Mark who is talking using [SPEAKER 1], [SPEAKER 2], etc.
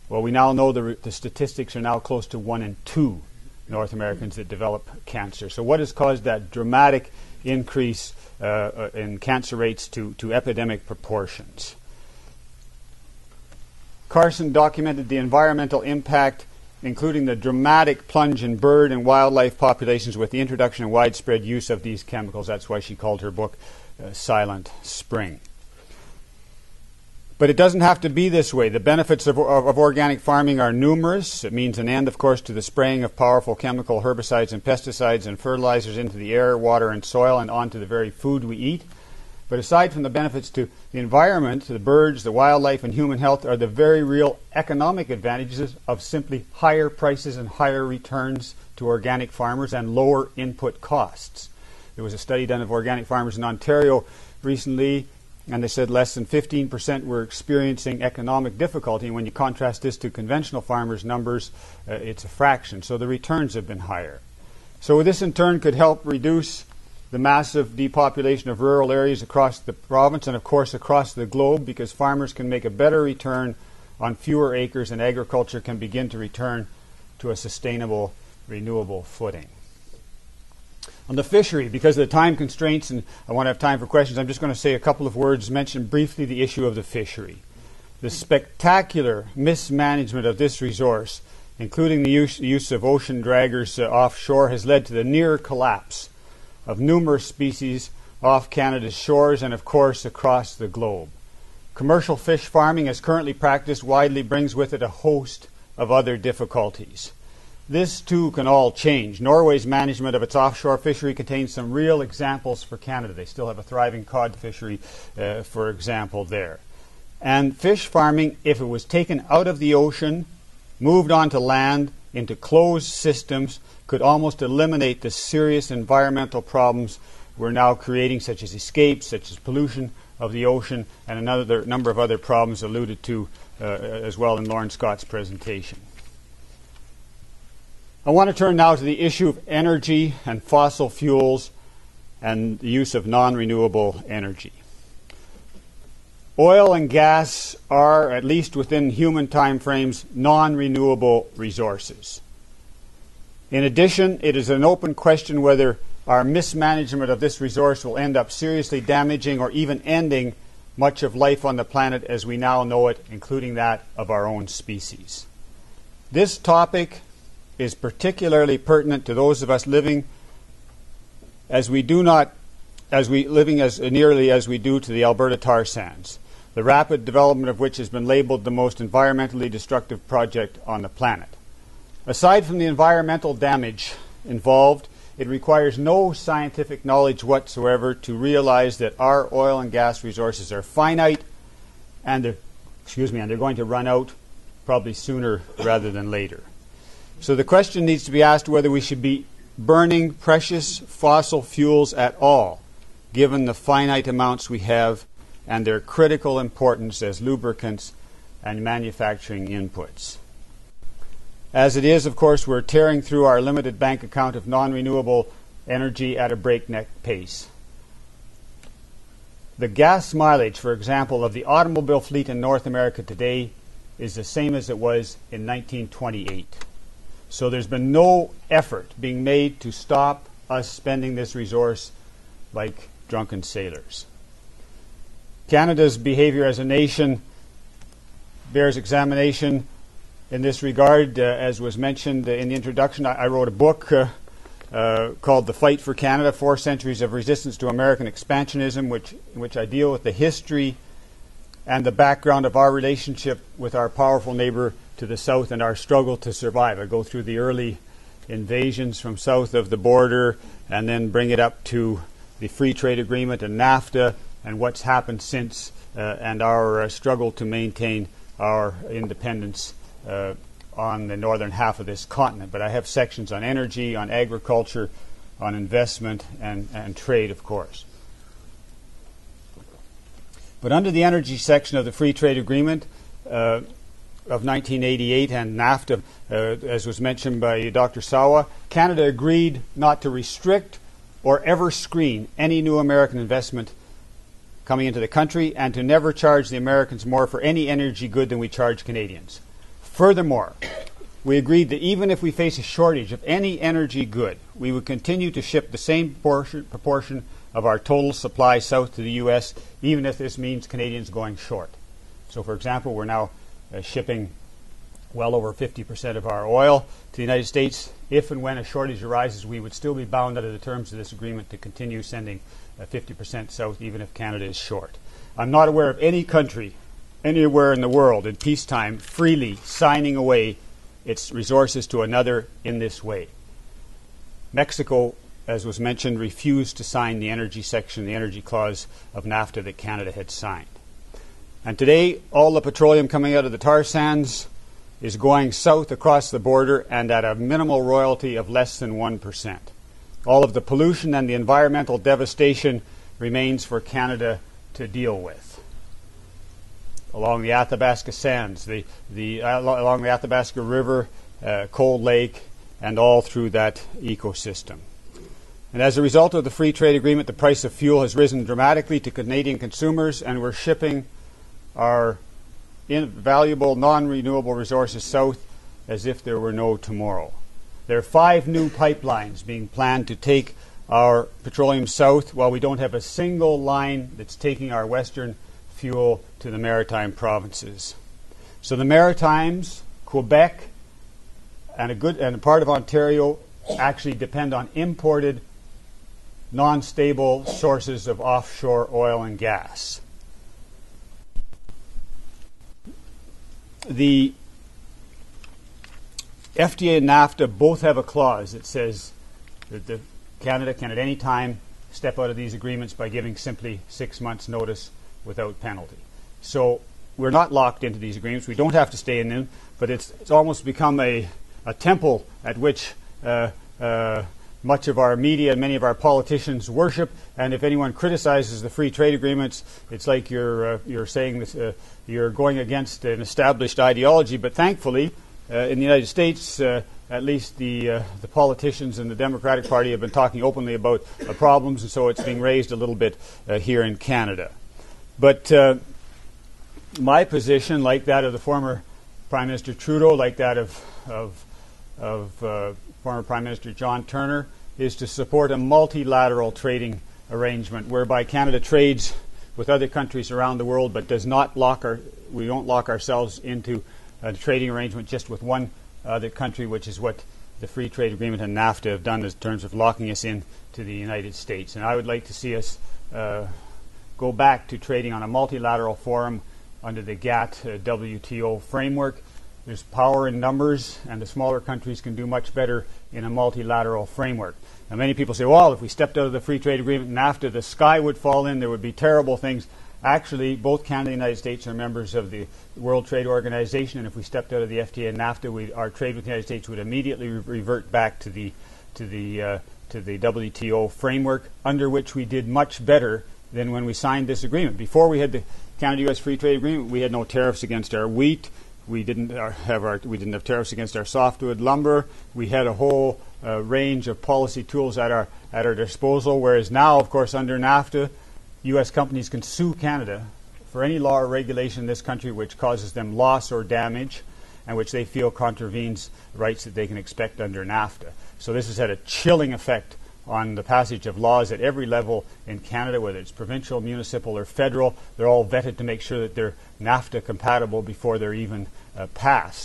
[SPEAKER 1] Well, we now know the statistics are now close to 1 in 2 North Americans that develop cancer. So what has caused that dramatic increase in cancer rates to epidemic proportions? Carson documented the environmental impact, including the dramatic plunge in bird and wildlife populations with the introduction and widespread use of these chemicals. That's why she called her book Silent Spring. But it doesn't have to be this way. The benefits of organic farming are numerous. It means an end, of course, to the spraying of powerful chemical herbicides and pesticides and fertilizers into the air, water, and soil and onto the very food we eat. But aside from the benefits to the environment, to the birds, the wildlife, and human health, are the very real economic advantages of simply higher prices and higher returns to organic farmers and lower input costs. There was a study done of organic farmers in Ontario recently, and they said less than 15% were experiencing economic difficulty. And when you contrast this to conventional farmers' numbers, it's a fraction. So the returns have been higher. So this in turn could help reduce the massive depopulation of rural areas across the province and, of course, across the globe, because farmers can make a better return on fewer acres and agriculture can begin to return to a sustainable, renewable footing. On the fishery, because of the time constraints and I want to have time for questions, I'm just going to say a couple of words, mention briefly the issue of the fishery. The spectacular mismanagement of this resource, including the use of ocean draggers offshore, has led to the near collapse of numerous species off Canada's shores and, of course, across the globe. Commercial fish farming, as currently practiced widely, brings with it a host of other difficulties. This, too, can all change. Norway's management of its offshore fishery contains some real examples for Canada. They still have a thriving cod fishery, for example, there. And fish farming, if it was taken out of the ocean, moved onto land, into closed systems, could almost eliminate the serious environmental problems we're now creating, such as escapes, such as pollution of the ocean, and another number of other problems alluded to as well in Lauren Scott's presentation. I want to turn now to the issue of energy and fossil fuels and the use of non-renewable energy. Oil and gas are, at least within human time frames, non-renewable resources. In addition, it is an open question whether our mismanagement of this resource will end up seriously damaging or even ending much of life on the planet as we now know it, including that of our own species. This topic is particularly pertinent to those of us living as nearly as we do to the Alberta tar sands, the rapid development of which has been labeled the most environmentally destructive project on the planet. Aside from the environmental damage involved, it requires no scientific knowledge whatsoever to realize that our oil and gas resources are finite and they're going to run out probably sooner rather than later. So the question needs to be asked whether we should be burning precious fossil fuels at all, given the finite amounts we have and their critical importance as lubricants and manufacturing inputs. As it is, of course, we're tearing through our limited bank account of non-renewable energy at a breakneck pace. The gas mileage, for example, of the automobile fleet in North America today is the same as it was in 1928. So there's been no effort being made to stop us spending this resource like drunken sailors. Canada's behavior as a nation bears examination in this regard. As was mentioned in the introduction, I wrote a book called The Fight for Canada, 4 Centuries of Resistance to American Expansionism, in which I deal with the history and the background of our relationship with our powerful neighbor to the south and our struggle to survive. I go through the early invasions from south of the border and then bring it up to the free trade agreement and NAFTA and what's happened since and our struggle to maintain our independence on the northern half of this continent. But I have sections on energy, on agriculture, on investment, and trade, of course. But under the energy section of the free trade agreement of 1988 and NAFTA, as was mentioned by Dr. Sawa, Canada agreed not to restrict or ever screen any new American investment coming into the country and to never charge the Americans more for any energy good than we charge Canadians. Furthermore, we agreed that even if we face a shortage of any energy good, we would continue to ship the same proportion of our total supply south to the U.S., even if this means Canadians going short. So, for example, we're now shipping well over 50% of our oil to the United States. If and when a shortage arises, we would still be bound under the terms of this agreement to continue sending 50% south, even if Canada is short. I'm not aware of any country anywhere in the world in peacetime freely signing away its resources to another in this way. Mexico, as was mentioned, refused to sign the energy section, the energy clause of NAFTA that Canada had signed. And today, all the petroleum coming out of the tar sands is going south across the border and at a minimal royalty of less than 1%. All of the pollution and the environmental devastation remains for Canada to deal with. Along the Athabasca Sands, along the Athabasca River, Cold Lake, and all through that ecosystem. And as a result of the free trade agreement, the price of fuel has risen dramatically to Canadian consumers, and we're shipping our invaluable non-renewable resources south as if there were no tomorrow. There are 5 new pipelines being planned to take our petroleum south, while we don't have a single line that's taking our western fuel to the maritime provinces. So the Maritimes, Quebec, and a part of Ontario actually depend on imported, non-stable sources of offshore oil and gas. The FTA and NAFTA both have a clause that says that Canada can at any time step out of these agreements by giving simply 6 months' notice without penalty. So we're not locked into these agreements. We don't have to stay in them, but it's almost become a temple at which much of our media and many of our politicians worship. And if anyone criticizes the free trade agreements, it's like you're saying this, you're going against an established ideology. But thankfully, in the United States, at least the politicians in the Democratic Party have been talking openly about problems, and so it's being raised a little bit here in Canada. But my position, like that of the former Prime Minister Trudeau, like that of former Prime Minister John Turner, is to support a multilateral trading arrangement whereby Canada trades with other countries around the world, but does not we don't lock ourselves into a trading arrangement just with one other country, which is what the free trade agreement and NAFTA have done in terms of locking us in to the United States. And I would like to see us go back to trading on a multilateral forum under the GATT WTO framework. There's power in numbers, and the smaller countries can do much better in a multilateral framework. Now, many people say, well, if we stepped out of the free trade agreement and NAFTA, the sky would fall in, there would be terrible things. Actually, both Canada and the United States are members of the World Trade Organization, and if we stepped out of the FTA and NAFTA, our trade with the United States would immediately revert back to the WTO framework, under which we did much better than when we signed this agreement. Before we had the Canada-U.S. free trade agreement, we had no tariffs against our wheat. We didn't have tariffs against our softwood lumber. We had a whole range of policy tools at our disposal. Whereas now, of course, under NAFTA, U.S. companies can sue Canada for any law or regulation in this country which causes them loss or damage, and which they feel contravenes rights that they can expect under NAFTA. So this has had a chilling effect on the passage of laws at every level in Canada, whether it's provincial, municipal, or federal. They're all vetted to make sure that they're NAFTA compatible before they're even passed.